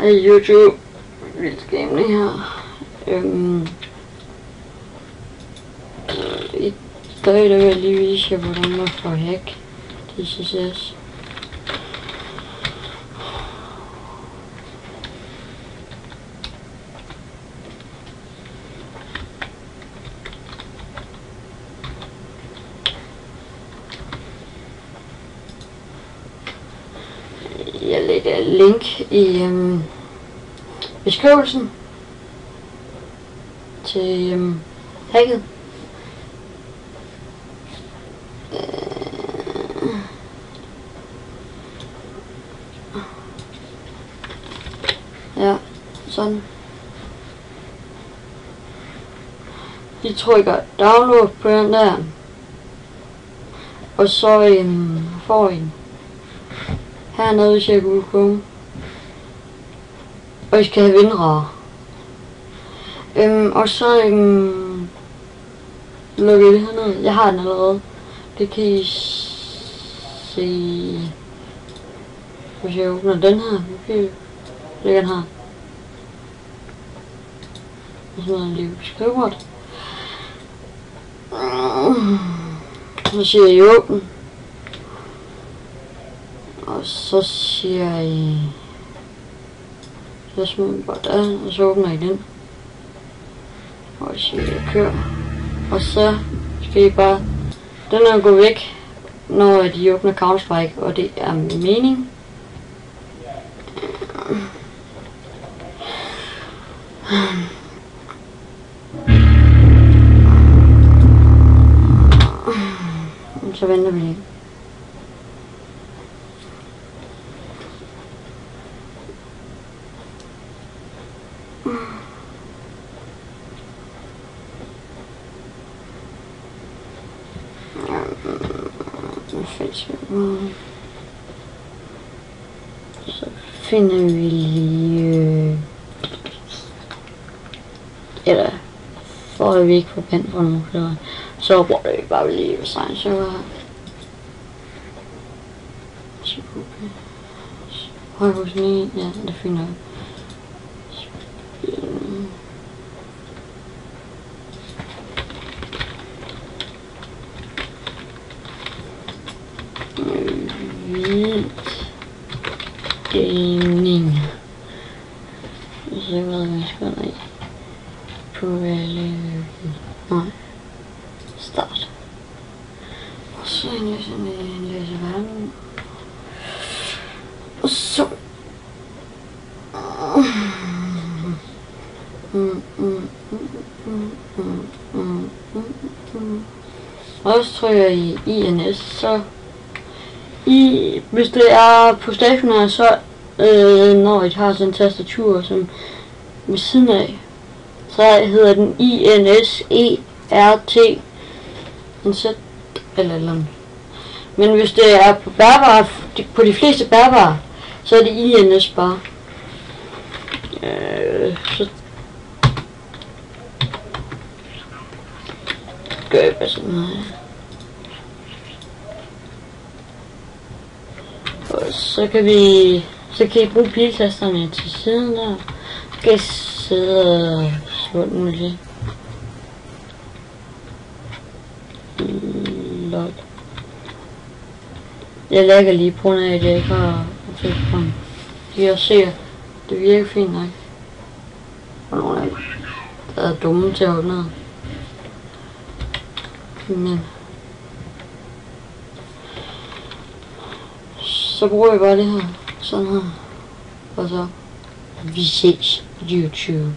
YouTube. Lidt gaming her. I dag vil jeg lige vise jer, hvordan man får hack DCSS. Jeg lægger et link i beskrivelsen til hacket. Ja, sådan. I trykker download på den der, og så får I den hernede, hvis jeg Google Chrome. Og I skal have WinRAR. Og så lukker I det hernede. Jeg har den allerede. Det kan I se. Hvis jeg åbner den her, ligger den her. Og så er den lige skrivebord. Så siger I åbn. Og så siger I, så smider I bare der, og så åbner I den. Og så siger I kør. Og så skal I bare, den er gå væk, når de åbner Counter-Strike, og det er min mening. Så venter vi lige. Så finder vi lige eller for at vi ikke får pand for nogen flere, så bruger vi bare lige ved sig server her. Højhus 9, ja, det finder jeg. Gaming. Så hvad jeg skal i. På nej. Start. Og så læser verden. Og så og så trykker I INS, så hvis det er på stationær, så når I har sådan en tastatur som ved siden af, så hedder den INSERT en Z eller. Men hvis det er på bærbare, på de fleste bærbare, så er det INS bare. Så gør jeg bare sådan her. Og så kan I bruge piltasterne til siden der. Skal I sidde og slå den lidt. Log. Jeg lægger lige på grund af, at jeg ikke har tilfælde. Jeg ser, det virker fint nok. Og nogle af dem, der er dumme til at holde ned. Men så bruger jeg bare det her, sådan her. Og så, vi ses på YouTube.